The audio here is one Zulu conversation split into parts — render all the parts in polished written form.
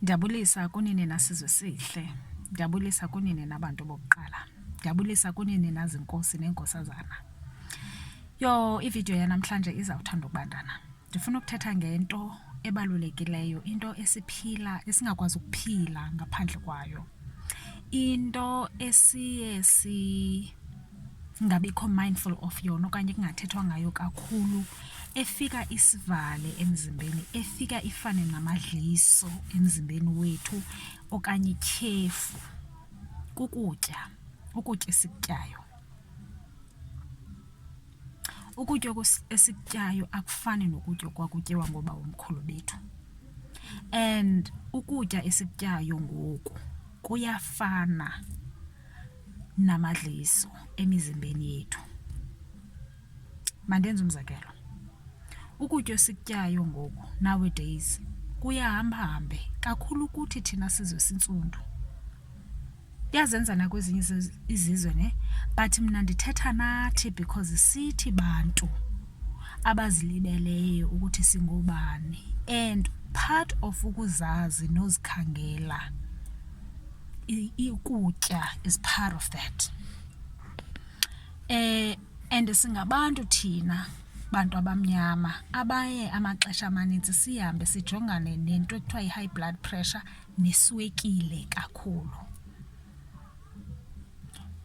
Ndiyabulisa kunini nasizwe sihle. Ndiyabulisa kunini nabantu bokuqala. Ndiyabulisa kunini nazinkosi neenkosazana. Ividiyo yanamhlanje izawuthanda ukubandana. Ndifuna ukuthetha ngento ebalulekileyo, into esingakwazi ukuphila ngaphandle kwayo. Into esiye singabikho mindful of yona okanye kungathethwa ngayo kakhulu, efika isivale emzimbeni, efika ifane namadliso emzimbeni wethu okanye ityhefu, ukutya esikutyayo. Ukutya esikutyayo akufani nokutya okwakutyiwa ngoba omkhulu bethu. And ukutya esikutyayo ngoku kuyafana namadliso emizimbeni yethu. Mandenze umzekelo. Ukutya esikutyayo ngoku nowadays kuyahambahambe kakhulu kuthi thina sizwe sintsundu. Yazenza nakwezinye izizwe ne, but mna ndithetha nathi because sithi bantu abazilibeleyo ukuthi singobani, and part of ukuzazi nozikhangela ukutya is part of that. And singabantu thina bantu abamnyama abaye amaxesha amanintsi sihambe sijongane nento ekuthiwa yi-high blood pressure neswekile kakhulu.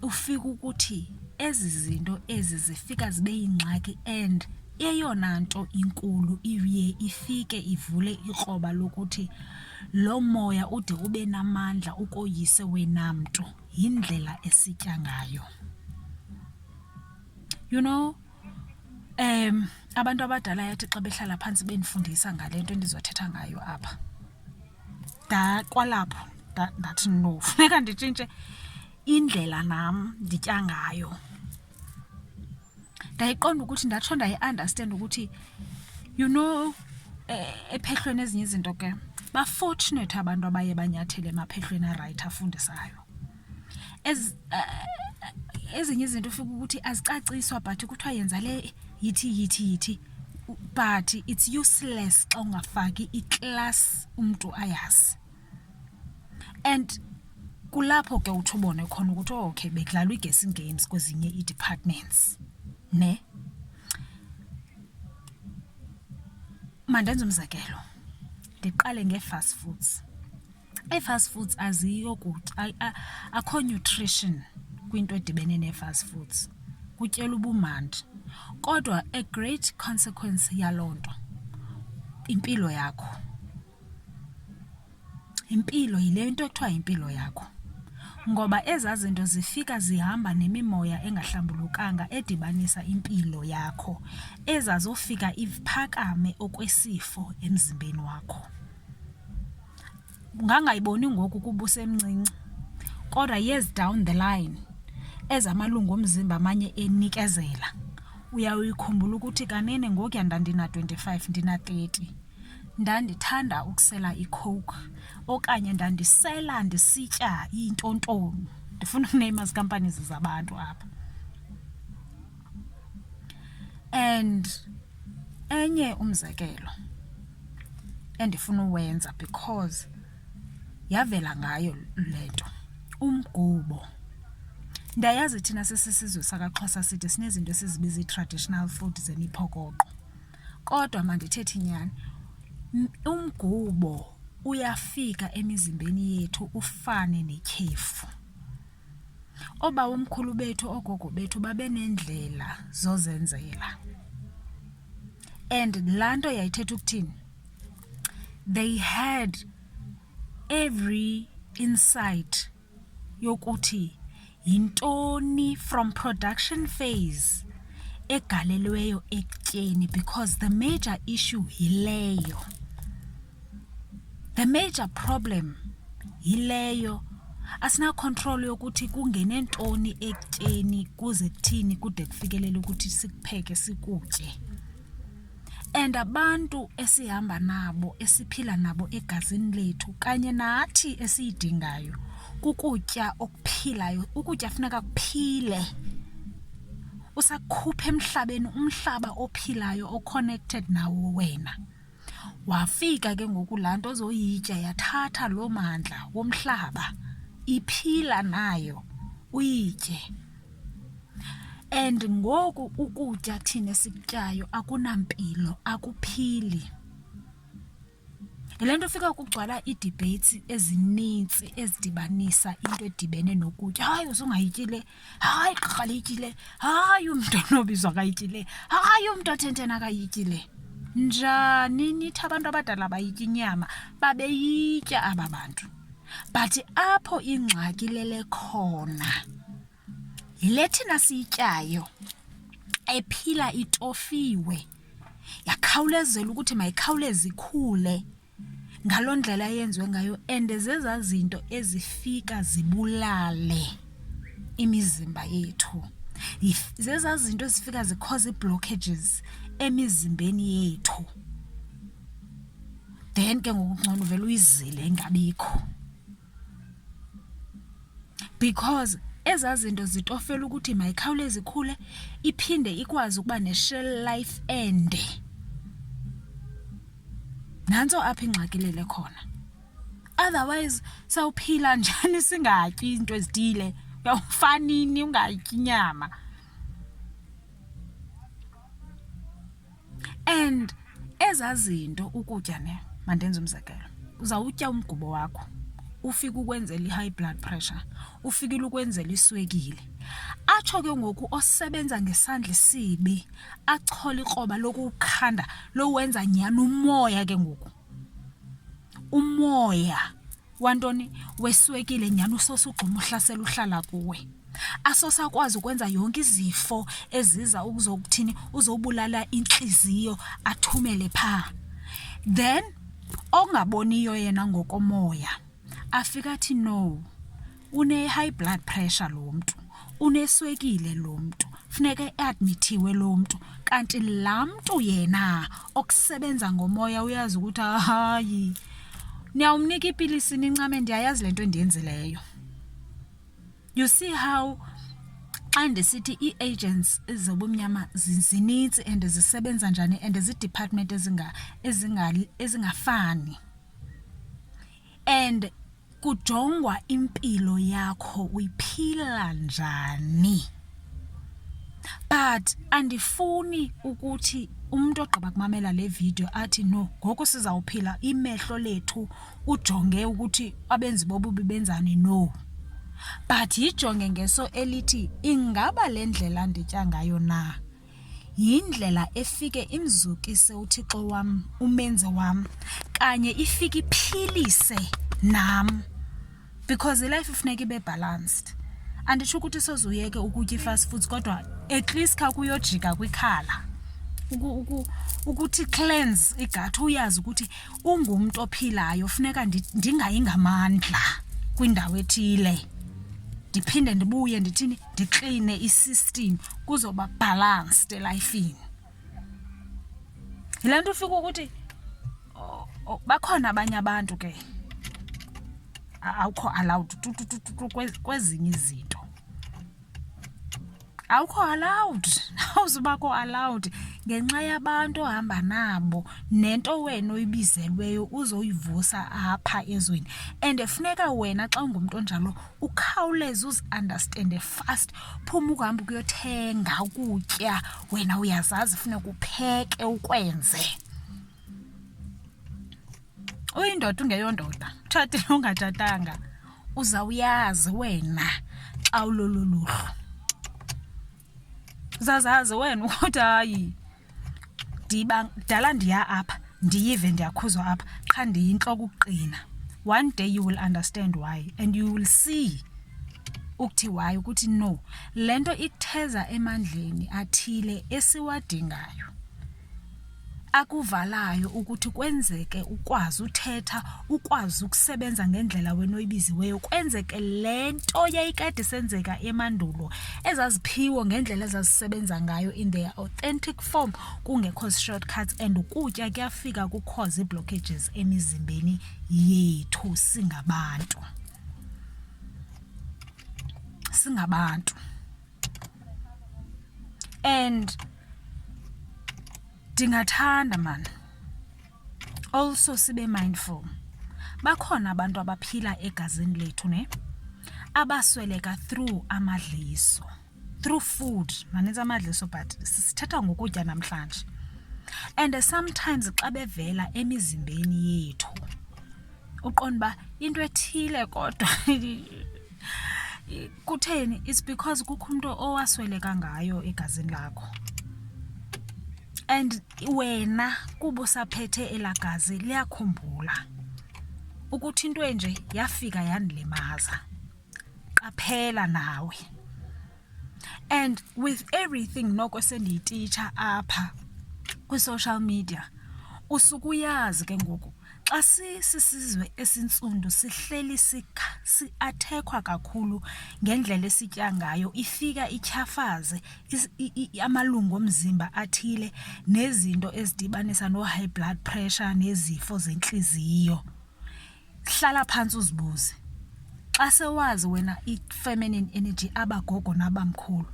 Ufika ukuthi ezi zinto ezi zifika zibe yingxaki, and eyona nto inkulu iye ifike ivule ikroba lokuthi lo moya ude ube namandla ukoyise wena mntu yindlela esitya ngayo. Abantu abadala yathi xa behlala phantsi bendifundisa ngale nto endizothetha ngayo apha, kwalapho ndathi no, funeka nditshintshe indlela nam nditya ngayo. Ndayiqonda ukuthi ndatsho ndayi-understand ukuthi ephehlweni ezinye izinto ke ba-fortunate abantu abaye banyathele emaphehlweni arayithi afundisayo. Ezinye izinto ufika ukuthi azicaciswa but kuthiwa yenza le yithi, but it's useless xa ungafaki iklasi umntu ayazi. And kulapho ke uthi ubone khona ukuthi okay, bekudlalwa i-guessing games kwezinye ii-departments ne. Mandenze umzekelo, ndiqale ngee-fast foods. Ii-fast foods aziyo kutya, akho nutrition kwinto edibene nee-fast foods, kutyela ubumandi. Kodwa a great consequence yaloo nto impilo yakho. Impilo yile nto ekuthiwa impilo yakho, ngoba ezaa zinto zifika zihamba nemimoya engahlambulukanga edibanisa impilo yakho, ezazofika iphakame okwesifo emzimbeni wakho. Ungangayiboni ngoku kuba usemncinci, kodwa years down the line ezamalungu omzimba amanye enikezela, uyawuyikhumbula ukuthi kanene ngokuya ndandina-25 ndina-30 ndandithanda ukusela iCoke okanye ndisitya iintontoni. Ndifuna ukuneyima zikampanies zabantu apha. And enye umzekelo endifuna uwenza because yavela ngayo le nto, umgubo. Ndayazi thina sisizwe sakaXhosa sithi sinezinto esizibiza ii-traditional food zemiphokoqo, kodwa mandithethe inyani, umgubo uyafika emizimbeni yethu ufane netyhefu. Omkhulu bethu, ogogo bethu babe nendlela zozenzela, and laa nto yayithetha ukuthini, they had every insight yokuthi yintoni from production phase egalelweyo ekutyeni, because the major issue yileyo. The major problem yileyo. Asina control yokuthi kungene ntoni ekutyeni kuze kuthini kude kufikelele ukuthi sikupheke sikutye. And abantu esihamba nabo, esiphila nabo egazini lethu kanye nathi esiyidingayo kukutya okuphilayo. Ukutya funeka kuphile, usakhupha emhlabeni umhlaba ophilayo oconnected nawo wena. Wafika ke ngoku laa nto ozoyitya yathatha loo mandla womhlaba, iphila nayo, uyitye. And ngoku ukutya thina esikutyayo akunampilo, akuphili. Yile nto ufika kugcwala ii-debates ezinintsi ezidibanisa into edibene nokutya. Hayi, uzungayityi le, hayi gqirha liyityi le, hayi umntu onobizwa akayityi le, hayi umntu othentena akayityi le. Njani nithi abantu abadala bayitya inyama? Babeyitya aba bantu. But apho ingxaki lele khona yile thina siyityayo ephila itofiwe, yakhawulezela ukuthi mayikhawuleze ikhule ngaloo ndlela yenziwe ngayo, and zezaa zinto ezifika zibulale imizimba yethu. Zezaa zinto ezifika zikhoze ii-blockages emizimbeni yethu. Then ke ngoku ngcono uvele uyizile ingabikho, because ezaa zinto zitofela ukuthi mayikhawuleze ikhule iphinde ikwazi ukuba ne-shelf life ende. Nantso apho ingxaki lele khona. Otherwise sawuphila njani singatyi into ezithile? Uyawufanini ungatyi inyama. And ezaa zinto ukutya ne, mandenze umzekelo, uzawutya umgubo wakho, ufike ukwenzela i-high blood pressure, ufikile ukwenzela iswekile, atsho ke ngoku osebenza ngesandla esibi achole ikroba lokukhanda lowenza nyani umoya. Ke ngoku umoya wantoni weswekile nyani usosugquma uhlasela uhlala kuwe, asosakwazi ukwenza yonke izifo eziza ukuzokuthini, uzobulala intliziyo athumele phaa. Then ongaboniyo yena ngokomoya afika athi no, une-high blood pressure lo mntu, uneswekile lo mntu, funeka eadmithiwe lo mntu. Kanti laa mntu yena okusebenza ngomoya uyazi ukuthi hayi, niyawumnika ipilisi nincame, ndiyayazi le nto endiyenzileyo. You see how xa ndisithi ii-agents zobumnyama zinintsi and zisebenza njani and zii-department ezingafani, and kujongwa impilo yakho uyiphila njani. But andifuni ukuthi umuntu ogqiba kumamela le video athi no, ngoku sizawuphila imehlo lethu ujonge ukuthi abenzi bobubi benzani. No, but yijonge ngeso elithi ingaba le ndlela nditya ngayo na yindlela efike imzukise uThixo wam, umenzi wam, kanye ifike iphilise nam, because ilife ifuneka ibe balanced. Anditsho ukuthi sozuyeke ukutya i-fast foods, kodwa at least kha kuyojika kwikhala ukuthi cleanse igat, uyazi ukuthi ungumntu ophilayo funeka ndingayi ngamandla kwindawo ethile, ndiphinde ndibuye ndithini, ndikline isystem kuzoba balanced elifini. Yile nto ufika ukuthi bakhona abanye abantu ke awukho allowed kwezinye izinto, awukho allowed, awuzubakho allowed ngenxa yabantu ohamba nabo nento wena oyibizelweyo uzoyivusa apha ezweni. And funeka wena xa ungumntu onjalo ukhawuleze uzi-understande fast, phuma ukuhamba ukuyothenga ukutya, wena uyazazi funeka upheke ukwenze. Uyindoda ungeyondoda, utshatile ungatshatanga, uzawuyazi wena xa ulolu luhlu. Uzazazi wena ukuthi hayi, dala ndiya apha, ndiyive ndiyakhuzwa apha, qha ndiyintloko ukuqina. One day you will understand why, and you will see ukuthi why, ukuthi no, le nto ikutheza emandleni athile esiwadingayo, akuvalayo ukuthi kwenzeke ukwazi uthetha, ukwazi ukusebenza ngendlela wena oyibiziweyo, kwenzeke le nto yayikade senzeka emandulo, ezaziphiwo ngendlela ezazisebenza ngayo in their authentic form, kungekho shortcuts. And ukutya kuyafika kukhoze ii-blockages emizimbeni yethu singabantu. And ndingathanda man Also sibe mindful. Bakhona abantu abaphila egazini lethu ne abasweleka through amadliso, through food. Maninzi amadliso but sithetha ngokutya namhlanje. And sometimes xa bevela emizimbeni yethu uqonda into ethile kodwa kutheni, it's because kukho umuntu owasweleka ngayo egazini lakho. And wena kuba usaphethe elagazi liyakhumbula ukuthi into enje yafika yandilimaza. Qaphela nawe. And with everything noko sendiyititsha apha kwi-social media usukuyazi ke ngoku xa sisizwe esintsundu sihleli si-athekwa kakhulu ngendlela esitya ngayo, ifika ityhafaze amalungu omzimba athile nezinto ezidibanisa no-high blood pressure nezifo zentliziyo. Hlala phantsi uzibuze. Xa sewazi wena i-feminine energy, abagogo nabamkhulu,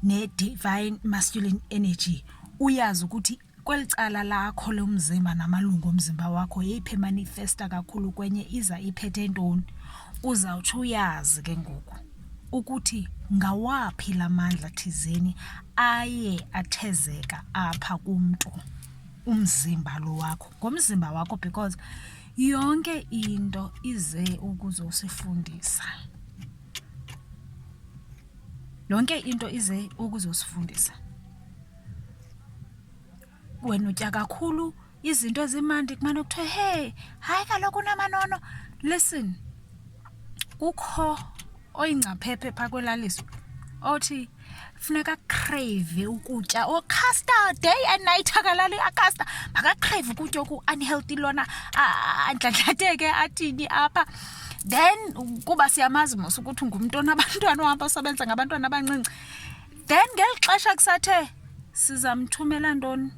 ne-divine masculine energy, uyazi ukuthi kweli cala lakho lomzimba namalungu omzimba wakho yeyiphi manifesta kakhulu kwenye iza iphethe ntoni, uzawutsho uyazi ke ngoku ukuthi ngawaphi la mandla thizeni aye athezeka apha kumntu umzimba lo wakho. Ngomzimba wakho because yonke into ize ukuzosifundisa. Yonke into ize ukuzosifundisa. Wena utya kakhulu izinto ezimandi kumane kuthiwe hey hayi kaloku unamanono. Listen, kukho oyingcaphephe phaa kwelaliso othi funeka crave ukutya custard day and night, akalali custard, makacrave ukutya oku-unhealthy lona andladlateke athini apha. Then kuba siyamazi mos ukuthi ngumntu onabantwana ohamba osebenza ngabantwana abancinci, then ngeli xesha kusathe sizamthumela ntoni,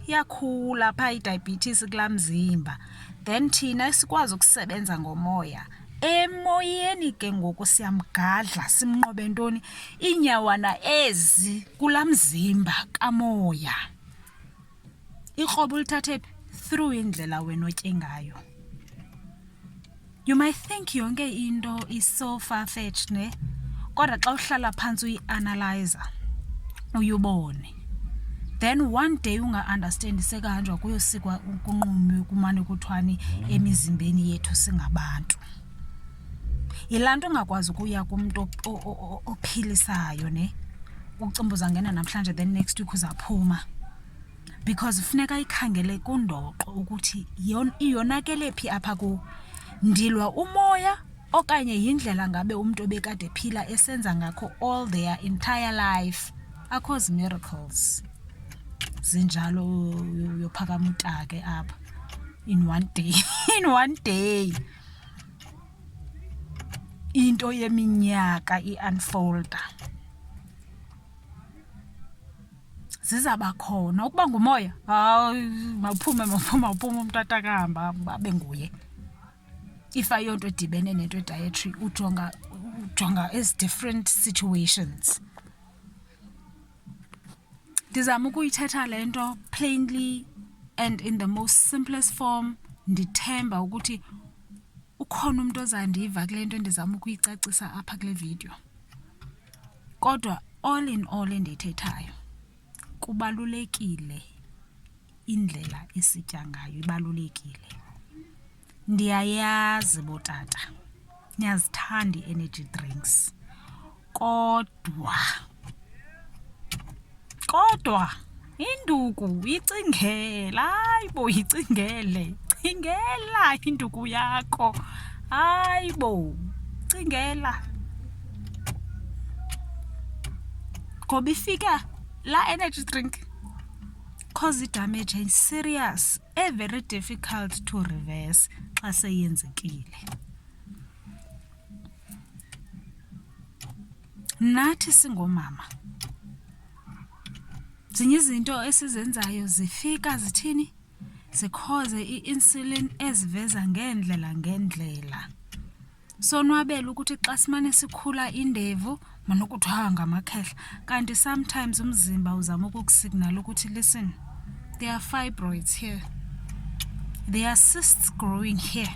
yakhula phaa idiabetes kulaa mzimba, then thina sikwazi ukusebenza ngomoya. Emoyeni ke ngoku siyamgadla simnqobe ntoni, iinyawana ezi kulaa mzimba kamoya. Ikrobo ulithathe through indlela wena otye ngayo. You might think yonke into is so far-fetched ne, kodwa xa uhlala phantsi uyi-analyzer uyubone, then one day unga-understand sekuhanjwa kuyosikwa kunqunywe kumane kuthwani emizimbeni yethu singabantu. Yilaa nto ungakwazi ukuya kumntu ophilisayo ne, ucimbuza ngena namhlanje then next week uzaphuma, because funeka ikhangele kundoqo ukuthi iyonakele phi apha ku, ndilwa umoya okanye yindlela ngabe umntu obekade ephila esenza ngakho all their entire life. Akho miracles zinjalo yophakama utake apha in one day. In one day into yeminyaka i-unfolda. Zizaba khona ukuba ngumoya, hayi mawuphume umntu atakahamba abe nguye. If ayonto edibene nento dietary, ujonga as different situations. Ndizama ukuyithetha le nto plainly and in the most simplest form. Ndithemba ukuthi ukhona umuntu ozandiva kule nto endizama ukuyicacisa apha kule video. Kodwa all in all endiyithethayo, kubalulekile indlela esitya ngayo, ibalulekile. Ndiyayazi botata niyazithanda i-energy drinks, kodwa induku icingela, hayibo icingele, cingela induku yakho, hayibo cingela. Ngoba ifika la energy drink cause damage and serious, very difficult to reverse xa seyenzekile. Nathi singomama zinye izinto esizenzayo zifika zithini, zikhoze i-insulin eziveza ngendlela. Sonwabela ukuthi xa simane sikhula indevu manokuthiwa ngamakhehla, kanti sometimes umzimba uzama ukukusignal ukuthi listen, there are fibroids here. there are cysts growing here.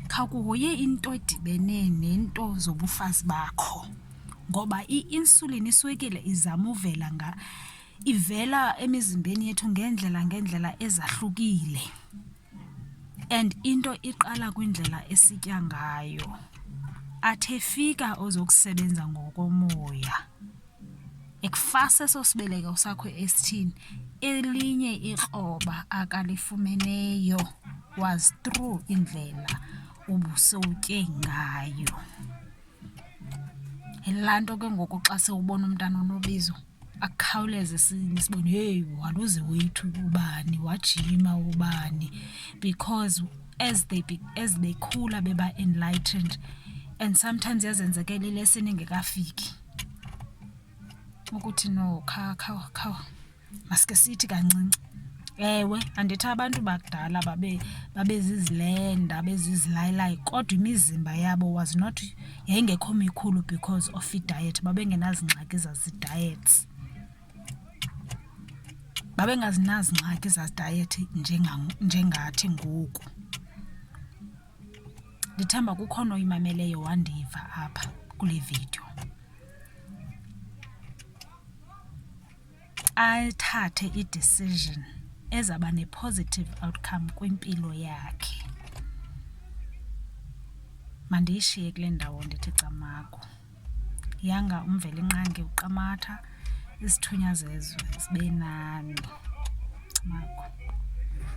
Khawuhoye into edibene nento zobufazi bakho, ngoba i-insulin, iswekile, izama uvela ivela emizimbeni yethu ngendlela ezahlukile, and into iqala kwindlela esitya ngayo. Athe fika ozokusebenza ngokomoya, ekufasa eso sibeleko sakho esithini, elinye ikroba akalifumeneyo was through indlela ubusowutye ngayo. Yilaa nto ke ngoku xa sewubona umntana onobizo akukhawuleze sibone, hey, waluze wethu ubani, wajima ubani, because as they khula beba enlightened, and sometimes yazenzekela ilesini ingekafiki ukuthi no kha masike sithi kancinci. Ewe, andithi abantu bakudala babezizilenda, bezizilayilayi, kodwa imizimba yabo was not, yayingekho mikhulu because of i-diet. Babengenazingxaki zazi-diets, babengazingxaki zazi-diet njengathi ngoku. Ndithemba kukhona oyimameleyo wandiva apha kule video. Athathe i-decision ezaba ne-positive outcome kwimpilo yakhe. Mandiyishiye kule ndawo ndithi camagu. Yanga umvela inqangi uqamatha, isithunywa zezwe zibe nani. Camagu.